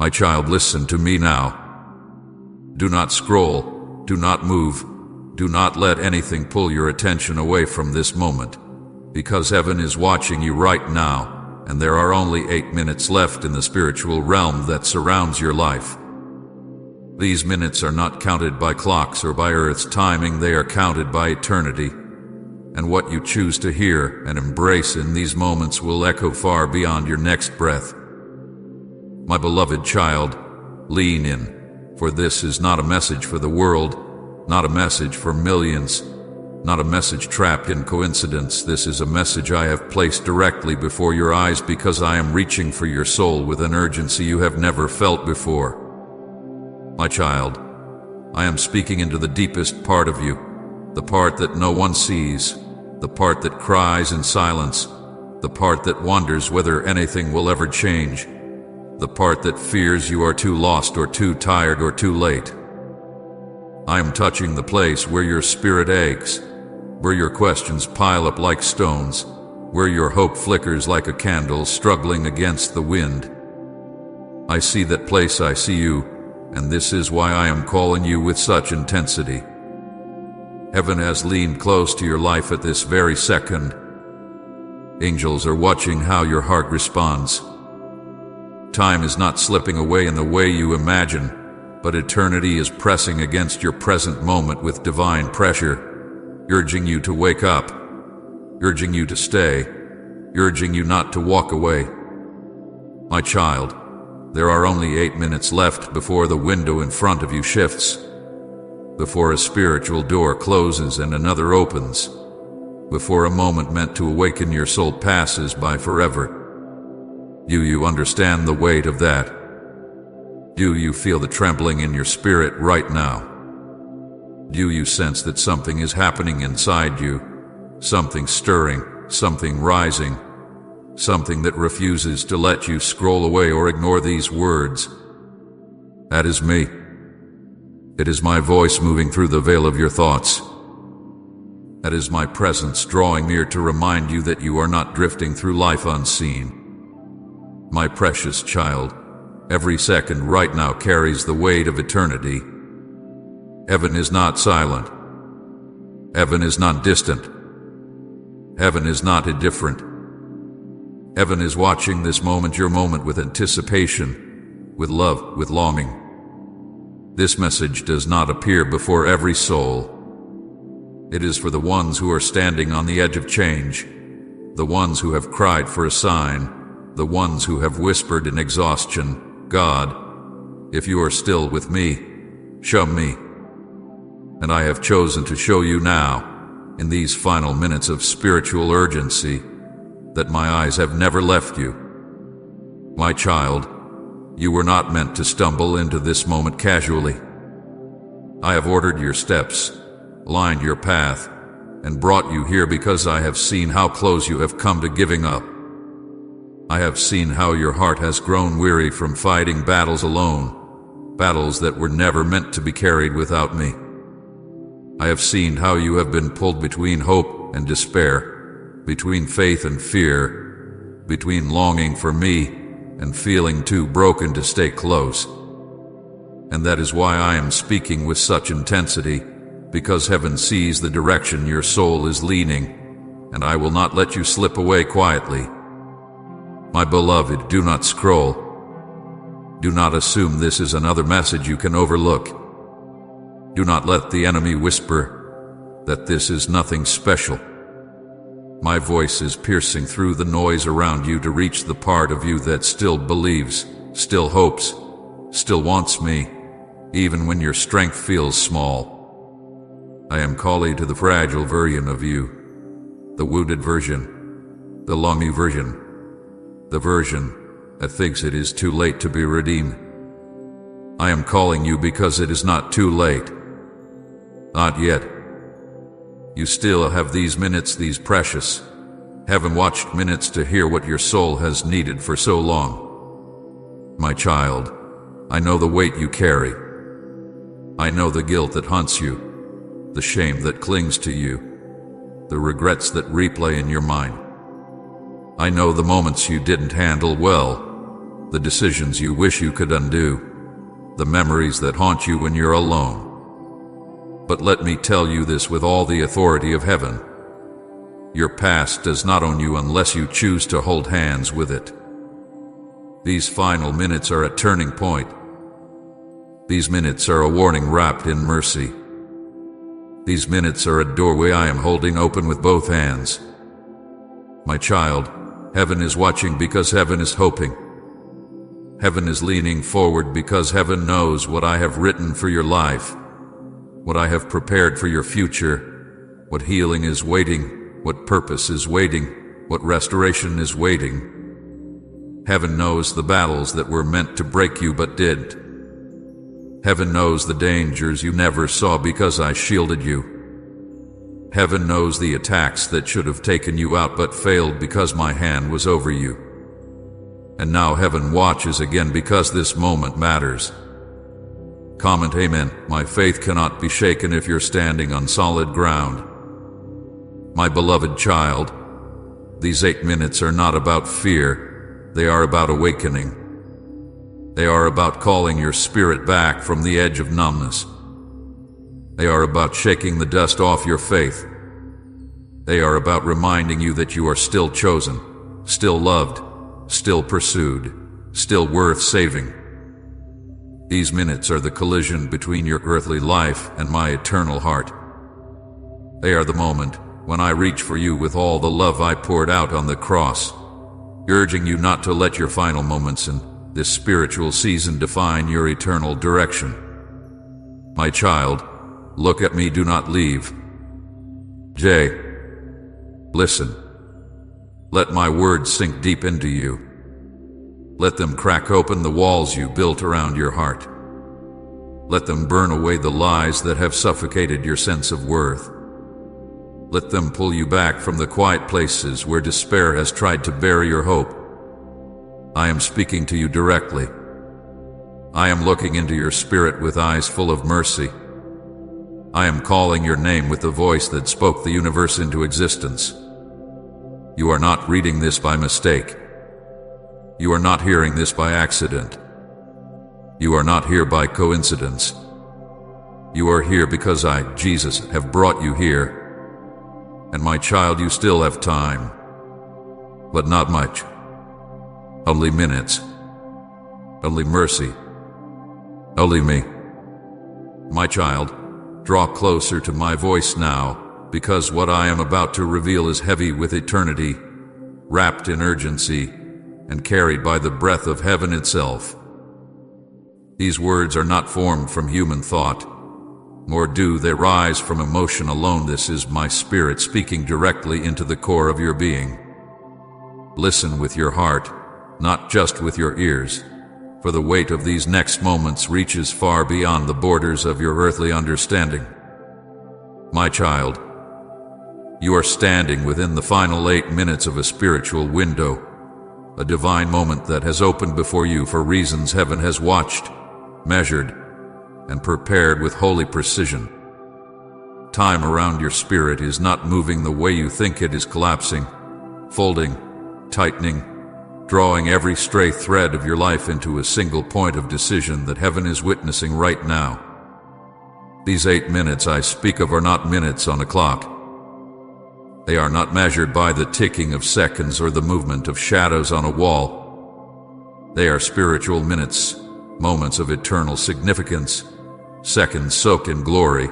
My child, listen to me now. Do not scroll, do not move, do not let anything pull your attention away from this moment, because heaven is watching you right now, and there are only 8 minutes left in the spiritual realm that surrounds your life. These minutes are not counted by clocks or by Earth's timing, they are counted by eternity. And what you choose to hear and embrace in these moments will echo far beyond your next breath. My beloved child, lean in, for this is not a message for the world, not a message for millions, not a message trapped in coincidence. This is a message I have placed directly before your eyes because I am reaching for your soul with an urgency you have never felt before. My child, I am speaking into the deepest part of you, the part that no one sees, the part that cries in silence, the part that wonders whether anything will ever change, the part that fears you are too lost or too tired or too late. I am touching the place where your spirit aches, where your questions pile up like stones, where your hope flickers like a candle struggling against the wind. I see that place, I see you, and this is why I am calling you with such intensity. Heaven has leaned close to your life at this very second. Angels are watching how your heart responds. Time is not slipping away in the way you imagine, but eternity is pressing against your present moment with divine pressure, urging you to wake up, urging you to stay, urging you not to walk away. My child, there are only 8 minutes left before the window in front of you shifts, before a spiritual door closes and another opens, before a moment meant to awaken your soul passes by forever. Do you understand the weight of that? Do you feel the trembling in your spirit right now? Do you sense that something is happening inside you, something stirring, something rising, something that refuses to let you scroll away or ignore these words? That is me. It is my voice moving through the veil of your thoughts. That is my presence drawing near to remind you that you are not drifting through life unseen. My precious child, every second right now carries the weight of eternity. Heaven is not silent. Heaven is not distant. Heaven is not indifferent. Heaven is watching this moment, your moment, with anticipation, with love, with longing. This message does not appear before every soul. It is for the ones who are standing on the edge of change, the ones who have cried for a sign, the ones who have whispered in exhaustion, God, if you are still with me, show me. And I have chosen to show you now, in these final minutes of spiritual urgency, that my eyes have never left you. My child, you were not meant to stumble into this moment casually. I have ordered your steps, lined your path, and brought you here because I have seen how close you have come to giving up. I have seen how your heart has grown weary from fighting battles alone, battles that were never meant to be carried without me. I have seen how you have been pulled between hope and despair, between faith and fear, between longing for me and feeling too broken to stay close. And that is why I am speaking with such intensity, because heaven sees the direction your soul is leaning, and I will not let you slip away quietly. My beloved, do not scroll. Do not assume this is another message you can overlook. Do not let the enemy whisper that this is nothing special. My voice is piercing through the noise around you to reach the part of you that still believes, still hopes, still wants me, even when your strength feels small. I am calling to the fragile version of you, the wounded version, the lonely version, the version that thinks it is too late to be redeemed. I am calling you because it is not too late. Not yet. You still have these minutes, these precious, heaven-watched minutes to hear what your soul has needed for so long. My child, I know the weight you carry. I know the guilt that haunts you, the shame that clings to you, the regrets that replay in your mind. I know the moments you didn't handle well, the decisions you wish you could undo, the memories that haunt you when you're alone. But let me tell you this with all the authority of heaven. Your past does not own you unless you choose to hold hands with it. These final minutes are a turning point. These minutes are a warning wrapped in mercy. These minutes are a doorway I am holding open with both hands. My child, heaven is watching because heaven is hoping. Heaven is leaning forward because heaven knows what I have written for your life, what I have prepared for your future, what healing is waiting, what purpose is waiting, what restoration is waiting. Heaven knows the battles that were meant to break you but didn't. Heaven knows the dangers you never saw because I shielded you. Heaven knows the attacks that should have taken you out but failed because my hand was over you. And now heaven watches again because this moment matters. Comment amen. My faith cannot be shaken if you're standing on solid ground. My beloved child, these 8 minutes are not about fear, they are about awakening. They are about calling your spirit back from the edge of numbness. They are about shaking the dust off your faith. They are about reminding you that you are still chosen, still loved, still pursued, still worth saving. These minutes are the collision between your earthly life and my eternal heart. They are the moment when I reach for you with all the love I poured out on the cross, urging you not to let your final moments in this spiritual season define your eternal direction. My child, look at me, do not leave. Jay, listen. Let my words sink deep into you. Let them crack open the walls you built around your heart. Let them burn away the lies that have suffocated your sense of worth. Let them pull you back from the quiet places where despair has tried to bury your hope. I am speaking to you directly. I am looking into your spirit with eyes full of mercy. I am calling your name with the voice that spoke the universe into existence. You are not reading this by mistake. You are not hearing this by accident. You are not here by coincidence. You are here because I, Jesus, have brought you here. And my child, you still have time. But not much. Only minutes. Only mercy. Only me. My child, draw closer to my voice now, because what I am about to reveal is heavy with eternity, wrapped in urgency, and carried by the breath of heaven itself. These words are not formed from human thought, nor do they rise from emotion alone. This is my spirit speaking directly into the core of your being. Listen with your heart, not just with your ears, for the weight of these next moments reaches far beyond the borders of your earthly understanding. My child, you are standing within the final 8 minutes of a spiritual window, a divine moment that has opened before you for reasons heaven has watched, measured, and prepared with holy precision. Time around your spirit is not moving the way you think. It is collapsing, folding, tightening, drawing every stray thread of your life into a single point of decision that heaven is witnessing right now. These 8 minutes I speak of are not minutes on a clock. They are not measured by the ticking of seconds or the movement of shadows on a wall. They are spiritual minutes, moments of eternal significance, seconds soaked in glory,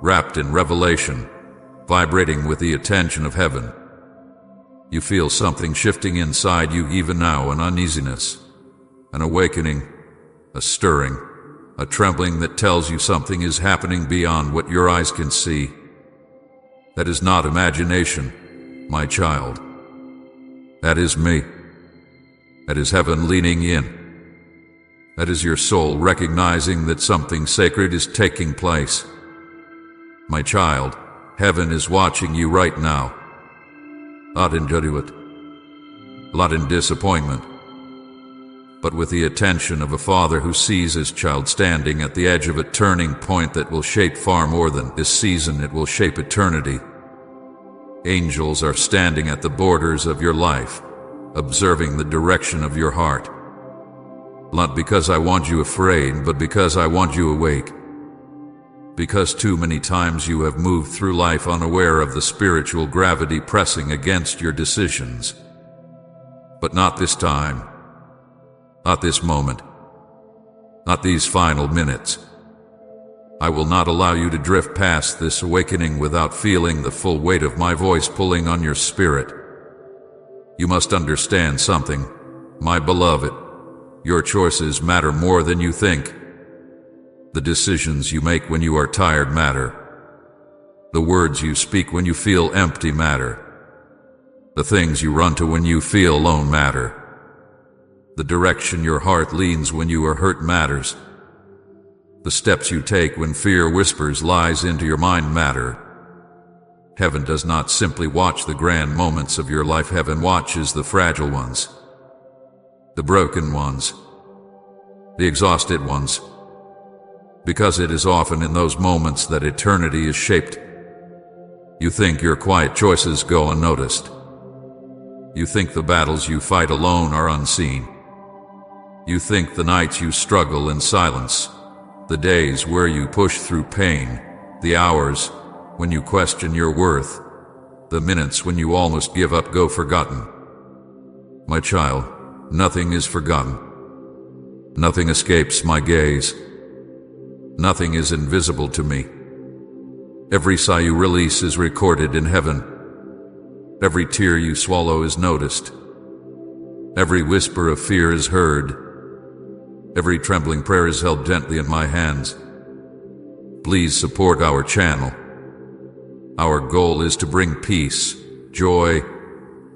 wrapped in revelation, vibrating with the attention of heaven. You feel something shifting inside you even now, an uneasiness, an awakening, a stirring, a trembling that tells you something is happening beyond what your eyes can see. That is not imagination, my child. That is me. That is heaven leaning in. That is your soul recognizing that something sacred is taking place. My child, heaven is watching you right now. Not in judgment, not in disappointment, but with the attention of a father who sees his child standing at the edge of a turning point that will shape far more than this season. It will shape eternity. Angels are standing at the borders of your life, observing the direction of your heart. Not because I want you afraid, but because I want you awake. Because too many times you have moved through life unaware of the spiritual gravity pressing against your decisions. But not this time. Not this moment. Not these final minutes. I will not allow you to drift past this awakening without feeling the full weight of my voice pulling on your spirit. You must understand something, my beloved. Your choices matter more than you think. The decisions you make when you are tired matter. The words you speak when you feel empty matter. The things you run to when you feel alone matter. The direction your heart leans when you are hurt matters. The steps you take when fear whispers lies into your mind matter. Heaven does not simply watch the grand moments of your life. Heaven watches the fragile ones, the broken ones, the exhausted ones. Because it is often in those moments that eternity is shaped. You think your quiet choices go unnoticed. You think the battles you fight alone are unseen. You think the nights you struggle in silence, the days where you push through pain, the hours when you question your worth, the minutes when you almost give up go forgotten. My child, nothing is forgotten. Nothing escapes my gaze. Nothing is invisible to me. Every sigh you release is recorded in heaven. Every tear you swallow is noticed. Every whisper of fear is heard. Every trembling prayer is held gently in my hands. Please support our channel. Our goal is to bring peace, joy,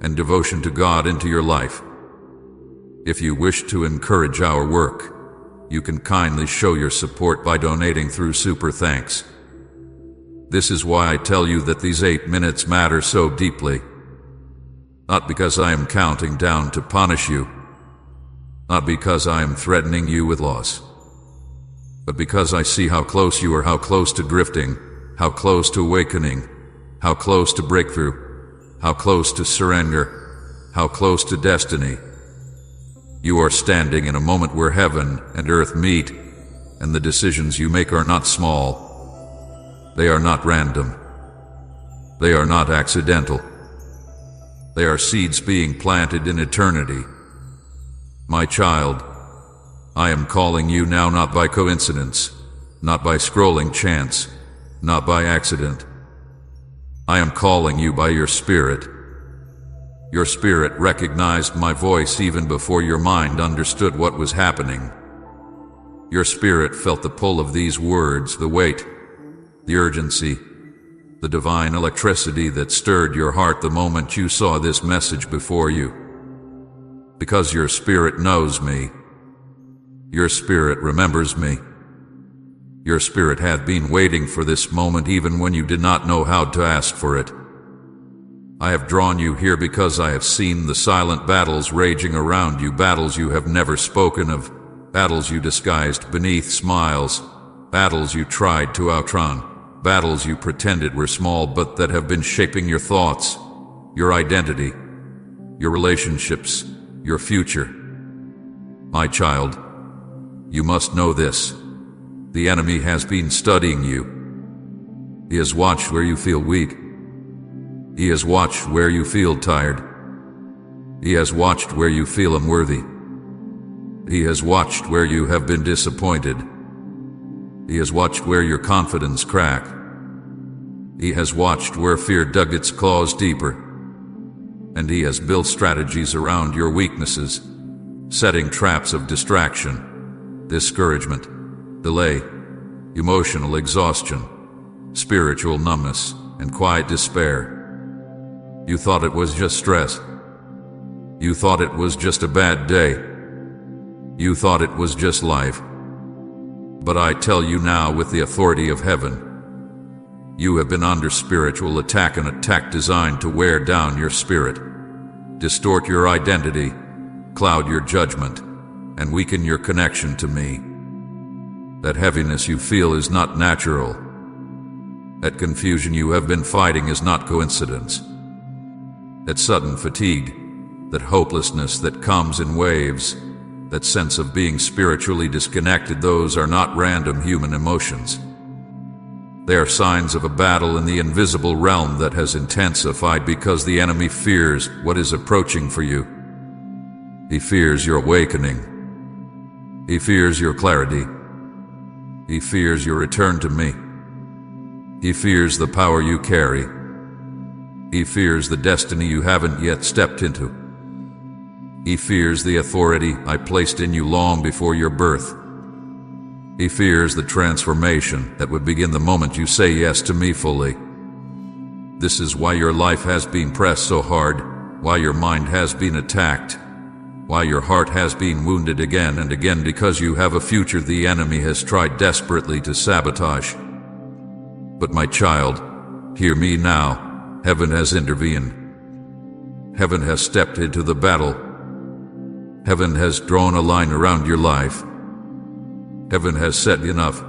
and devotion to God into your life. If you wish to encourage our work, you can kindly show your support by donating through Super Thanks. This is why I tell you that these 8 minutes matter so deeply. Not because I am counting down to punish you, not because I am threatening you with loss, but because I see how close you are, how close to drifting, how close to awakening, how close to breakthrough, how close to surrender, how close to destiny. You are standing in a moment where heaven and earth meet, and the decisions you make are not small. They are not random. They are not accidental. They are seeds being planted in eternity. My child, I am calling you now, not by coincidence, not by scrolling chance, not by accident. I am calling you by your spirit. Your spirit recognized my voice even before your mind understood what was happening. Your spirit felt the pull of these words, the weight, the urgency, the divine electricity that stirred your heart the moment you saw this message before you. Because your spirit knows me. Your spirit remembers me. Your spirit had been waiting for this moment even when you did not know how to ask for it. I have drawn you here because I have seen the silent battles raging around you, battles you have never spoken of, battles you disguised beneath smiles, battles you tried to outrun, battles you pretended were small but that have been shaping your thoughts, your identity, your relationships, your future. My child, you must know this. The enemy has been studying you. He has watched where you feel weak. He has watched where you feel tired. He has watched where you feel unworthy. He has watched where you have been disappointed. He has watched where your confidence cracked. He has watched where fear dug its claws deeper. And he has built strategies around your weaknesses, setting traps of distraction, discouragement, delay, emotional exhaustion, spiritual numbness, and quiet despair. You thought it was just stress. You thought it was just a bad day. You thought it was just life. But I tell you now with the authority of heaven, you have been under spiritual attack, an attack designed to wear down your spirit, distort your identity, cloud your judgment, and weaken your connection to me. That heaviness you feel is not natural. That confusion you have been fighting is not coincidence. That sudden fatigue, that hopelessness that comes in waves, that sense of being spiritually disconnected, those are not random human emotions. They are signs of a battle in the invisible realm that has intensified because the enemy fears what is approaching for you. He fears your awakening. He fears your clarity. He fears your return to me. He fears the power you carry. He fears the destiny you haven't yet stepped into. He fears the authority I placed in you long before your birth. He fears the transformation that would begin the moment you say yes to me fully. This is why your life has been pressed so hard, why your mind has been attacked, why your heart has been wounded again and again, because you have a future the enemy has tried desperately to sabotage. But my child, hear me now. Heaven has intervened. Heaven has stepped into the battle. Heaven has drawn a line around your life. Heaven has said enough.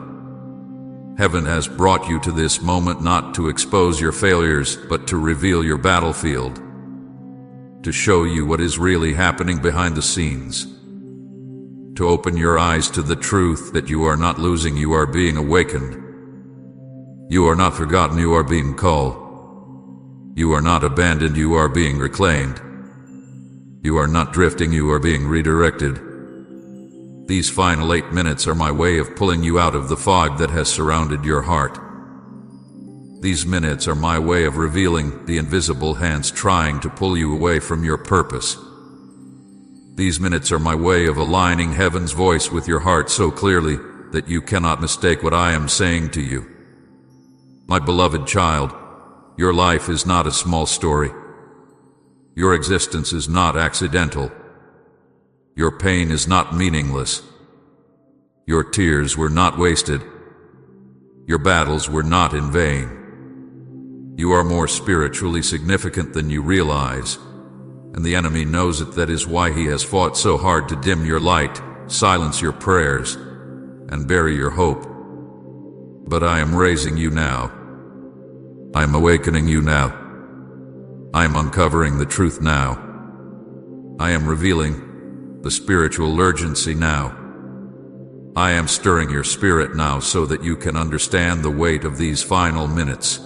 Heaven has brought you to this moment not to expose your failures, but to reveal your battlefield, to show you what is really happening behind the scenes, to open your eyes to the truth that you are not losing, you are being awakened. You are not forgotten, you are being called. You are not abandoned, you are being reclaimed. You are not drifting, you are being redirected. These final 8 minutes are my way of pulling you out of the fog that has surrounded your heart. These minutes are my way of revealing the invisible hands trying to pull you away from your purpose. These minutes are my way of aligning heaven's voice with your heart so clearly that you cannot mistake what I am saying to you. My beloved child, your life is not a small story. Your existence is not accidental. Your pain is not meaningless. Your tears were not wasted. Your battles were not in vain. You are more spiritually significant than you realize, and the enemy knows it. That is why he has fought so hard to dim your light, silence your prayers, and bury your hope. But I am raising you now. I am awakening you now. I am uncovering the truth now. I am revealing the spiritual urgency now. I am stirring your spirit now so that you can understand the weight of these final minutes.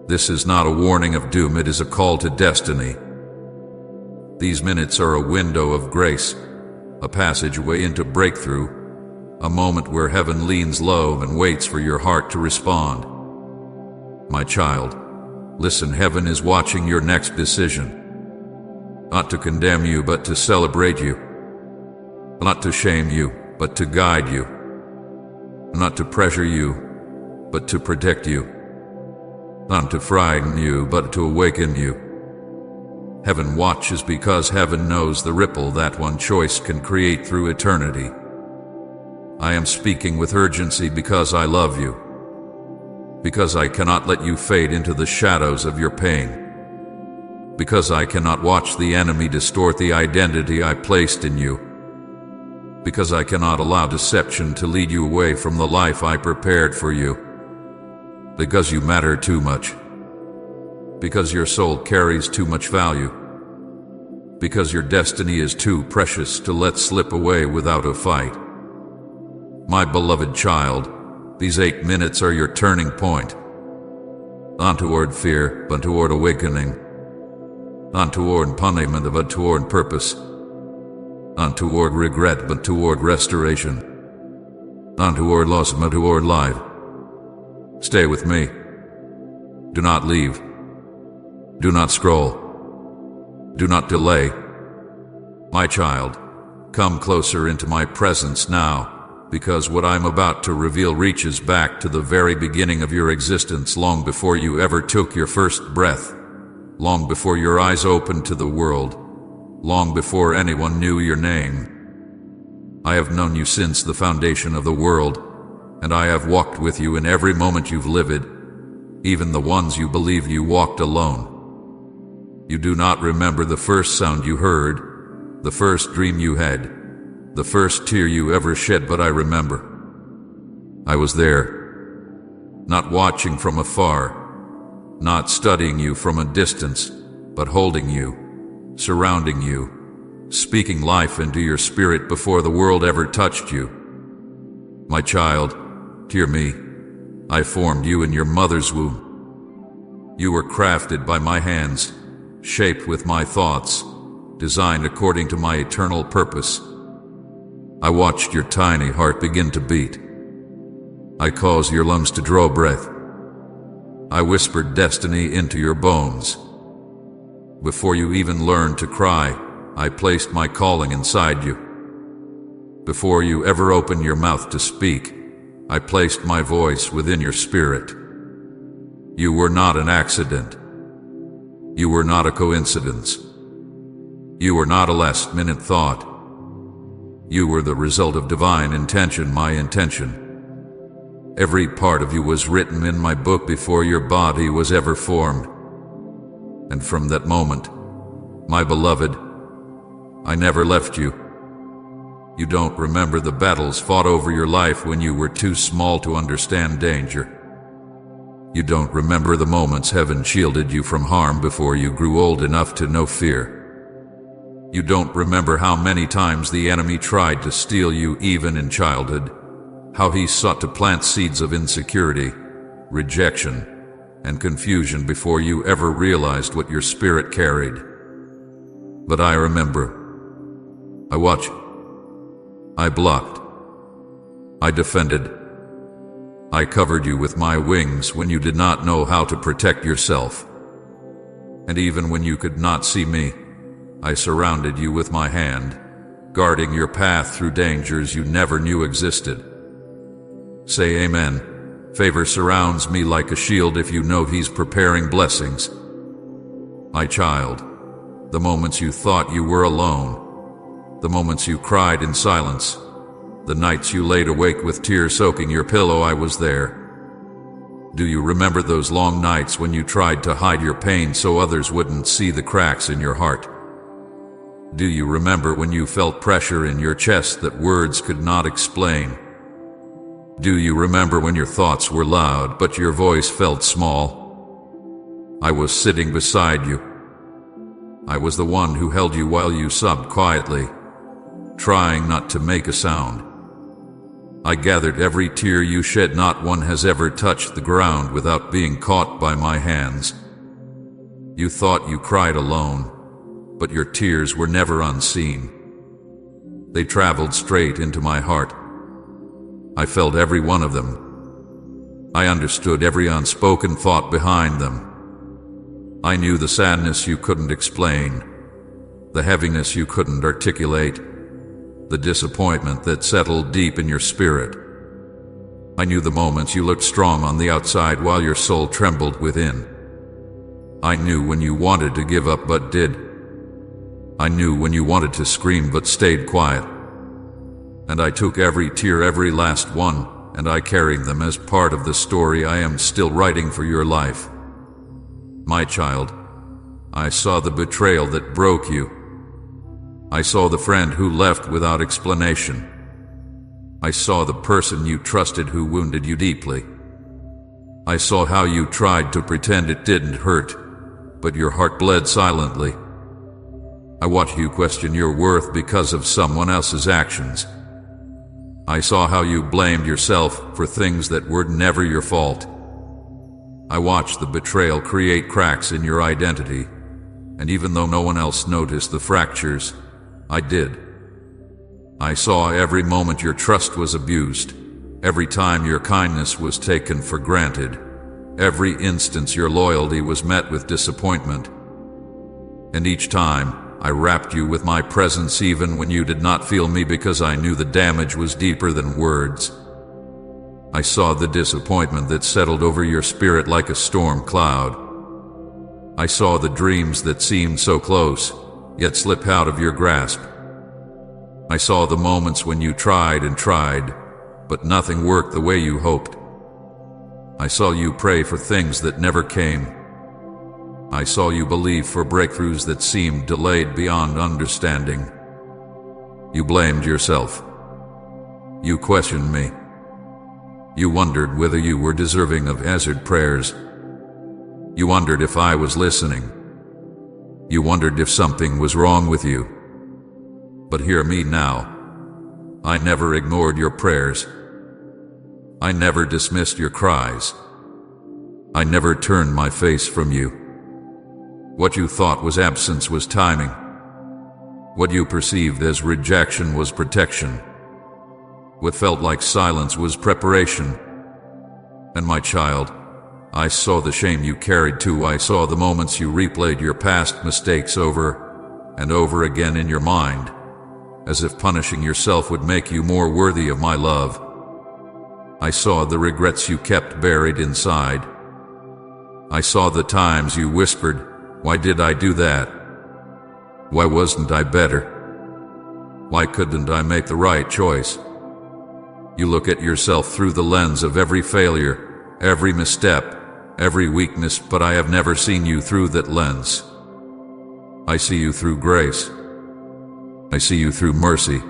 This is not a warning of doom, it is a call to destiny. These minutes are a window of grace, a passageway into breakthrough, a moment where heaven leans low and waits for your heart to respond. My child, listen, heaven is watching your next decision. Not to condemn you, but to celebrate you. Not to shame you, but to guide you. Not to pressure you, but to protect you. Not to frighten you, but to awaken you. Heaven watches because heaven knows the ripple that one choice can create through eternity. I am speaking with urgency because I love you. Because I cannot let you fade into the shadows of your pain. Because I cannot watch the enemy distort the identity I placed in you. Because I cannot allow deception to lead you away from the life I prepared for you. Because you matter too much. Because your soul carries too much value. Because your destiny is too precious to let slip away without a fight. My beloved child, these 8 minutes are your turning point. Not toward fear, but toward awakening. Not toward punishment, but toward purpose. Not toward regret, but toward restoration. Not toward loss, but toward life. Stay with me. Do not leave. Do not scroll. Do not delay. My child, come closer into my presence now, because what I'm about to reveal reaches back to the very beginning of your existence, long before you ever took your first breath, long before your eyes opened to the world, long before anyone knew your name. I have known you since the foundation of the world, and I have walked with you in every moment you've lived, even the ones you believe you walked alone. You do not remember the first sound you heard, the first dream you had, the first tear you ever shed, but I remember. I was there, not watching from afar, not studying you from a distance, but holding you, surrounding you, speaking life into your spirit before the world ever touched you. My child, hear me. I formed you in your mother's womb. You were crafted by my hands, shaped with my thoughts, designed according to my eternal purpose. I watched your tiny heart begin to beat. I caused your lungs to draw breath. I whispered destiny into your bones. Before you even learned to cry, I placed my calling inside you. Before you ever opened your mouth to speak, I placed my voice within your spirit. You were not an accident. You were not a coincidence. You were not a last-minute thought. You were the result of divine intention, my intention. Every part of you was written in my book before your body was ever formed. And from that moment, my beloved, I never left you. You don't remember the battles fought over your life when you were too small to understand danger. You don't remember the moments heaven shielded you from harm before you grew old enough to know fear. You don't remember how many times the enemy tried to steal you even in childhood, how he sought to plant seeds of insecurity, rejection, and confusion before you ever realized what your spirit carried. But I remember. I watched. I blocked. I defended. I covered you with my wings when you did not know how to protect yourself. And even when you could not see me, I surrounded you with my hand, guarding your path through dangers you never knew existed. Say amen. Favor surrounds me like a shield if you know he's preparing blessings. My child, the moments you thought you were alone, the moments you cried in silence, the nights you laid awake with tears soaking your pillow, I was there. Do you remember those long nights when you tried to hide your pain so others wouldn't see the cracks in your heart? Do you remember when you felt pressure in your chest that words could not explain? Do you remember when your thoughts were loud but your voice felt small? I was sitting beside you. I was the one who held you while you sobbed quietly, trying not to make a sound. I gathered every tear you shed. Not one has ever touched the ground without being caught by my hands. You thought you cried alone, but your tears were never unseen. They traveled straight into my heart. I felt every one of them. I understood every unspoken thought behind them. I knew the sadness you couldn't explain, the heaviness you couldn't articulate, the disappointment that settled deep in your spirit. I knew the moments you looked strong on the outside while your soul trembled within. I knew when you wanted to give up but did. I knew when you wanted to scream but stayed quiet. And I took every tear, every last one, and I carried them as part of the story I am still writing for your life. My child, I saw the betrayal that broke you. I saw the friend who left without explanation. I saw the person you trusted who wounded you deeply. I saw how you tried to pretend it didn't hurt, but your heart bled silently. I watched you question your worth because of someone else's actions. I saw how you blamed yourself for things that were never your fault. I watched the betrayal create cracks in your identity, and even though no one else noticed the fractures, I did. I saw every moment your trust was abused, every time your kindness was taken for granted, every instance your loyalty was met with disappointment. And each time, I wrapped you with my presence even when you did not feel me because I knew the damage was deeper than words. I saw the disappointment that settled over your spirit like a storm cloud. I saw the dreams that seemed so close, yet slip out of your grasp. I saw the moments when you tried and tried, but nothing worked the way you hoped. I saw you pray for things that never came. I saw you believe for breakthroughs that seemed delayed beyond understanding. You blamed yourself. You questioned me. You wondered whether you were deserving of answered prayers. You wondered if I was listening. You wondered if something was wrong with you. But hear me now. I never ignored your prayers. I never dismissed your cries. I never turned my face from you. What you thought was absence was timing. What you perceived as rejection was protection. What felt like silence was preparation. And my child, I saw the shame you carried too. I saw the moments you replayed your past mistakes over and over again in your mind, as if punishing yourself would make you more worthy of my love. I saw the regrets you kept buried inside. I saw the times you whispered, "Why did I do that? Why wasn't I better? Why couldn't I make the right choice?" You look at yourself through the lens of every failure, every misstep, every weakness, but I have never seen you through that lens. I see you through grace. I see you through mercy.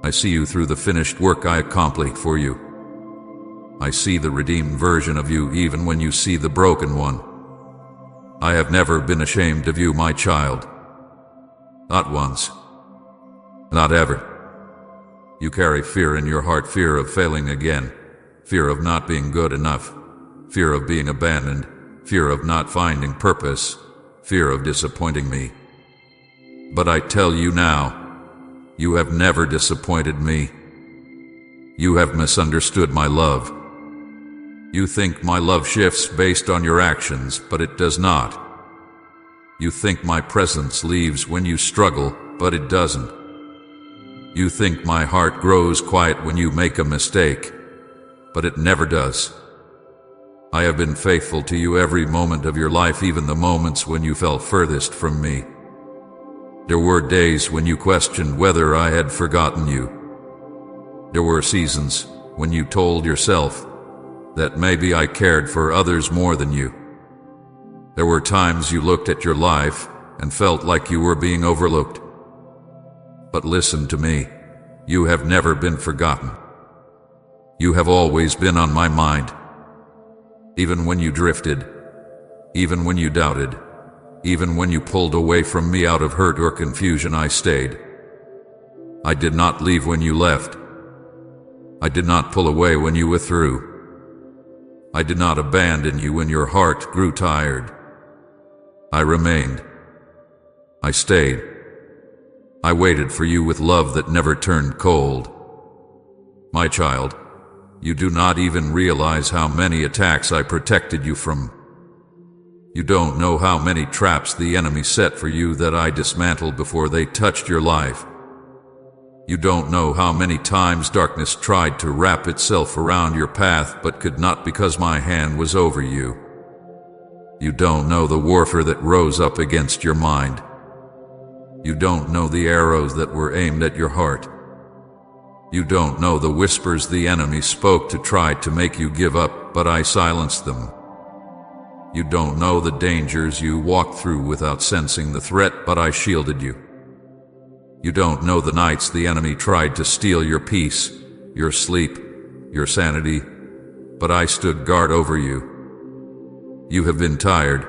I see you through the finished work I accomplished for you. I see the redeemed version of you even when you see the broken one. I have never been ashamed of you, my child. Not once. Not ever. You carry fear in your heart, fear of failing again, fear of not being good enough, fear of being abandoned, fear of not finding purpose, fear of disappointing me. But I tell you now, you have never disappointed me. You have misunderstood my love. You think my love shifts based on your actions, but it does not. You think my presence leaves when you struggle, but it doesn't. You think my heart grows quiet when you make a mistake, but it never does. I have been faithful to you every moment of your life, even the moments when you felt furthest from me. There were days when you questioned whether I had forgotten you. There were seasons when you told yourself that maybe I cared for others more than you. There were times you looked at your life and felt like you were being overlooked. But listen to me, you have never been forgotten. You have always been on my mind. Even when you drifted, even when you doubted, even when you pulled away from me out of hurt or confusion, I stayed. I did not leave when you left. I did not pull away when you withdrew. I did not abandon you when your heart grew tired. I remained. I stayed. I waited for you with love that never turned cold. My child, you do not even realize how many attacks I protected you from. You don't know how many traps the enemy set for you that I dismantled before they touched your life. You don't know how many times darkness tried to wrap itself around your path but could not because my hand was over you. You don't know the warfare that rose up against your mind. You don't know the arrows that were aimed at your heart. You don't know the whispers the enemy spoke to try to make you give up, but I silenced them. You don't know the dangers you walked through without sensing the threat, but I shielded you. You don't know the nights the enemy tried to steal your peace, your sleep, your sanity, but I stood guard over you. You have been tired,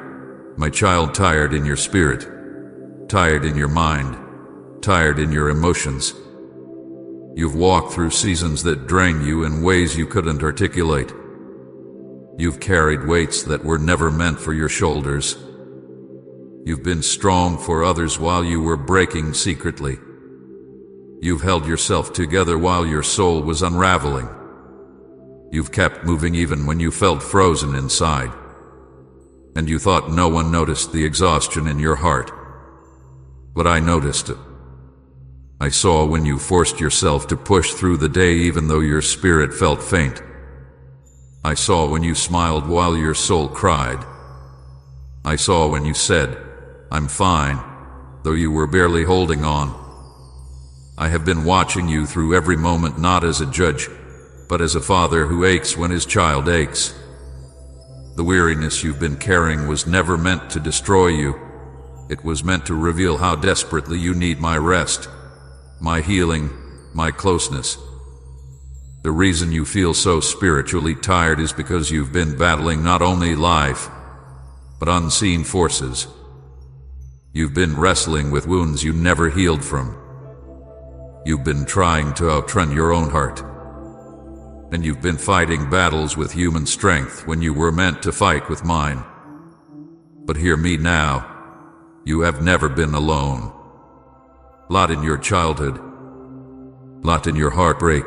my child, tired in your spirit, tired in your mind, tired in your emotions. You've walked through seasons that drained you in ways you couldn't articulate. You've carried weights that were never meant for your shoulders. You've been strong for others while you were breaking secretly. You've held yourself together while your soul was unraveling. You've kept moving even when you felt frozen inside. And you thought no one noticed the exhaustion in your heart. But I noticed it. I saw when you forced yourself to push through the day even though your spirit felt faint. I saw when you smiled while your soul cried. I saw when you said, "I'm fine," though you were barely holding on. I have been watching you through every moment, not as a judge, but as a father who aches when his child aches. The weariness you've been carrying was never meant to destroy you. It was meant to reveal how desperately you need my rest, my healing, my closeness. The reason you feel so spiritually tired is because you've been battling not only life, but unseen forces. You've been wrestling with wounds you never healed from, You've been trying to outrun your own heart. And you've been fighting battles with human strength when you were meant to fight with mine. But hear me now. You have never been alone. Not in your childhood. Not in your heartbreak.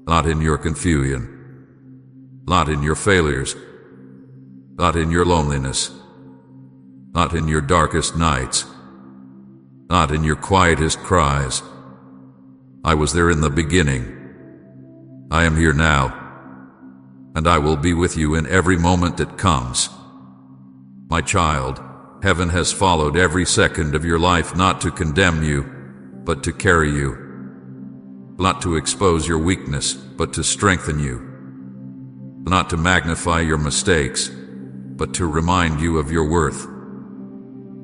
Not in your confusion. Not in your failures. Not in your loneliness. Not in your darkest nights. Not in your quietest cries. I was there in the beginning. I am here now, and I will be with you in every moment that comes. My child, heaven has followed every second of your life not to condemn you, but to carry you. Not to expose your weakness, but to strengthen you. Not to magnify your mistakes, but to remind you of your worth.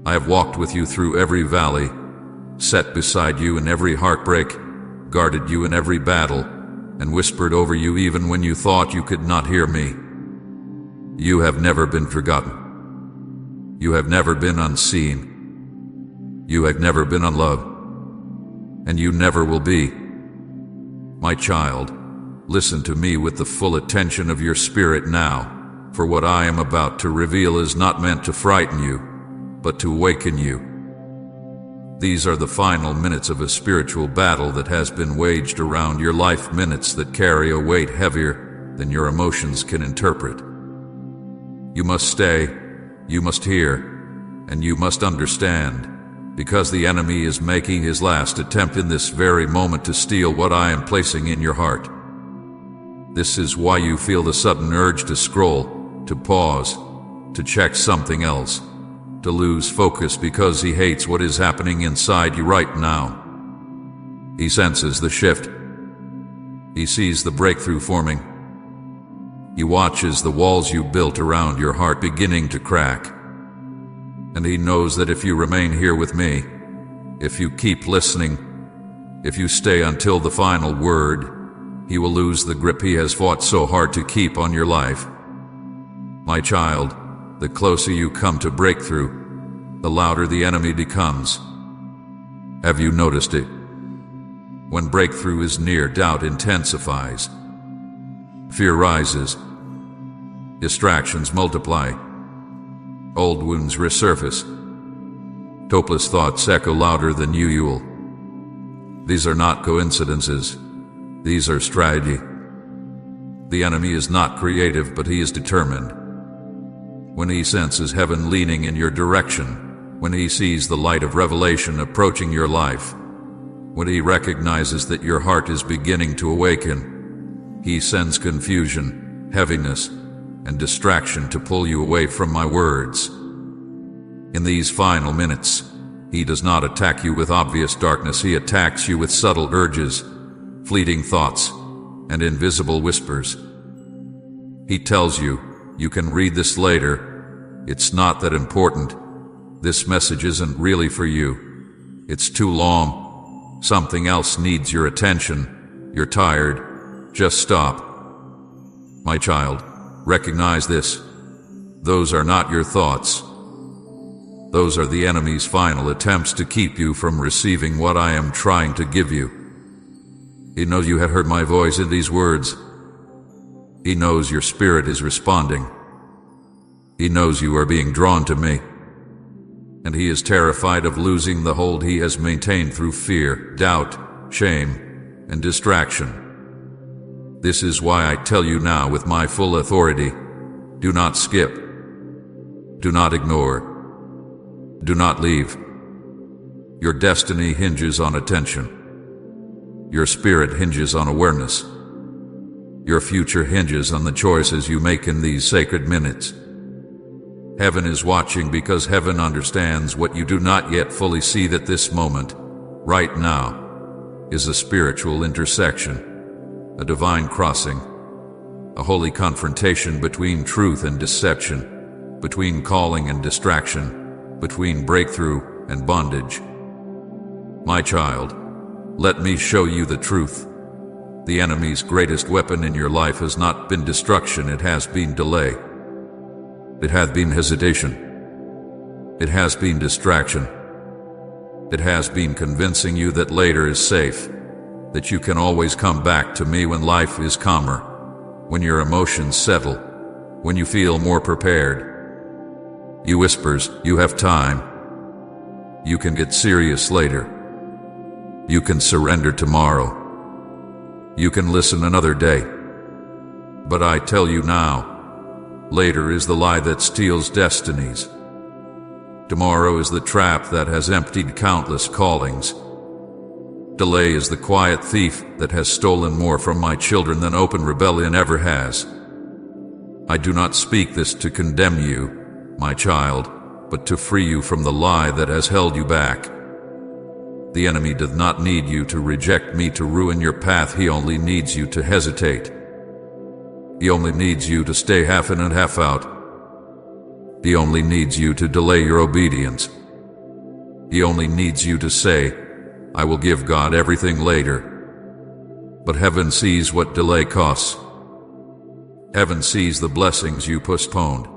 I have walked with you through every valley, sat beside you in every heartbreak, guarded you in every battle, and whispered over you even when you thought you could not hear me. You have never been forgotten. You have never been unseen. You have never been unloved. And you never will be. My child, listen to me with the full attention of your spirit now, for what I am about to reveal is not meant to frighten you, but to awaken you. These are the final minutes of a spiritual battle that has been waged around your life, minutes that carry a weight heavier than your emotions can interpret. You must stay, you must hear, and you must understand, because the enemy is making his last attempt in this very moment to steal what I am placing in your heart. This is why you feel the sudden urge to scroll, to pause, to check something else, to lose focus because he hates what is happening inside you right now. He senses the shift. He sees the breakthrough forming. He watches the walls you built around your heart beginning to crack. And he knows that if you remain here with me, if you keep listening, if you stay until the final word, he will lose the grip he has fought so hard to keep on your life. My child, the closer you come to breakthrough, the louder the enemy becomes. Have you noticed it? When breakthrough is near, doubt intensifies. Fear rises. Distractions multiply. Old wounds resurface. Hopeless thoughts echo louder than usual. These are not coincidences. These are strategy. The enemy is not creative, but he is determined. When he senses heaven leaning in your direction, when he sees the light of revelation approaching your life, when he recognizes that your heart is beginning to awaken, he sends confusion, heaviness, and distraction to pull you away from my words. In these final minutes, he does not attack you with obvious darkness. He attacks you with subtle urges, fleeting thoughts, and invisible whispers. He tells you, you can read this later. It's not that important. This message isn't really for you. It's too long. Something else needs your attention. You're tired. Just stop. My child, recognize this. Those are not your thoughts. Those are the enemy's final attempts to keep you from receiving what I am trying to give you. He knows you have heard my voice in these words. He knows your spirit is responding. He knows you are being drawn to me. And he is terrified of losing the hold he has maintained through fear, doubt, shame, and distraction. This is why I tell you now with my full authority, do not skip. Do not ignore. Do not leave. Your destiny hinges on attention. Your spirit hinges on awareness. Your future hinges on the choices you make in these sacred minutes. Heaven is watching because heaven understands what you do not yet fully see, that this moment, right now, is a spiritual intersection, a divine crossing, a holy confrontation between truth and deception, between calling and distraction, between breakthrough and bondage. My child, let me show you the truth. The enemy's greatest weapon in your life has not been destruction, it has been delay. It has been hesitation. It has been distraction. It has been convincing you that later is safe, that you can always come back to me when life is calmer, when your emotions settle, when you feel more prepared. You whispers, you have time. You can get serious later. You can surrender tomorrow. You can listen another day. But I tell you now, later is the lie that steals destinies. Tomorrow is the trap that has emptied countless callings. Delay is the quiet thief that has stolen more from my children than open rebellion ever has. I do not speak this to condemn you, my child, but to free you from the lie that has held you back. The enemy does not need you to reject me to ruin your path. He only needs you to hesitate. He only needs you to stay half in and half out. He only needs you to delay your obedience. He only needs you to say, I will give God everything later. But heaven sees what delay costs. Heaven sees the blessings you postponed.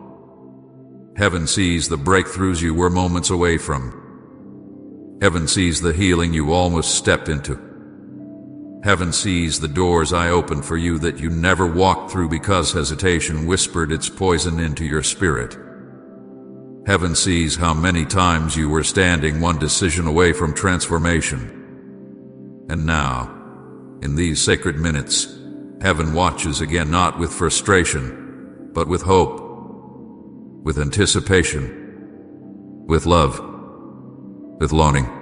Heaven sees the breakthroughs you were moments away from. Heaven sees the healing you almost stepped into. Heaven sees the doors I opened for you that you never walked through because hesitation whispered its poison into your spirit. Heaven sees how many times you were standing one decision away from transformation. And now, in these sacred minutes, heaven watches again, not with frustration, but with hope, with anticipation, with love, with longing.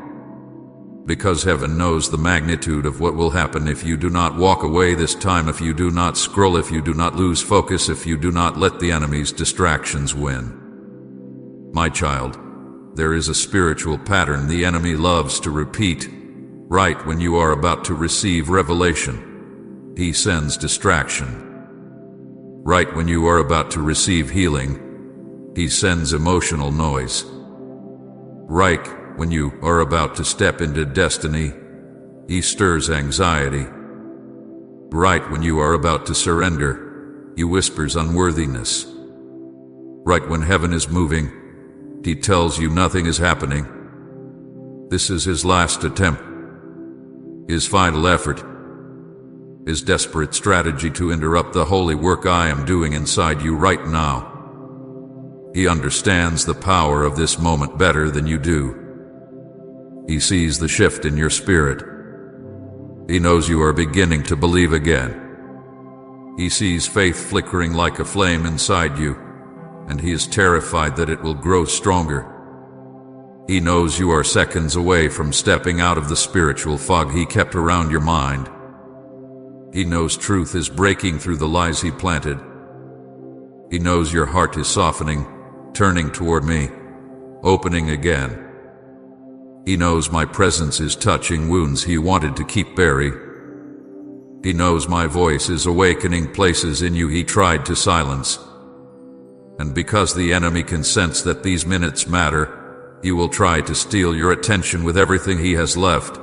Because heaven knows the magnitude of what will happen if you do not walk away this time, if you do not scroll, if you do not lose focus, if you do not let the enemy's distractions win. My child, there is a spiritual pattern the enemy loves to repeat. Right when you are about to receive revelation, he sends distraction. Right when you are about to receive healing, he sends emotional noise. Right when you are about to step into destiny, he stirs anxiety. Right when you are about to surrender, he whispers unworthiness. Right when heaven is moving, he tells you nothing is happening. This is his last attempt, his final effort, his desperate strategy to interrupt the holy work I am doing inside you right now. He understands the power of this moment better than you do. He sees the shift in your spirit. He knows you are beginning to believe again. He sees faith flickering like a flame inside you, and he is terrified that it will grow stronger. He knows you are seconds away from stepping out of the spiritual fog he kept around your mind. He knows truth is breaking through the lies he planted. He knows your heart is softening, turning toward me, opening again. He knows my presence is touching wounds he wanted to keep buried. He knows my voice is awakening places in you he tried to silence. And because the enemy can sense that these minutes matter, he will try to steal your attention with everything he has left.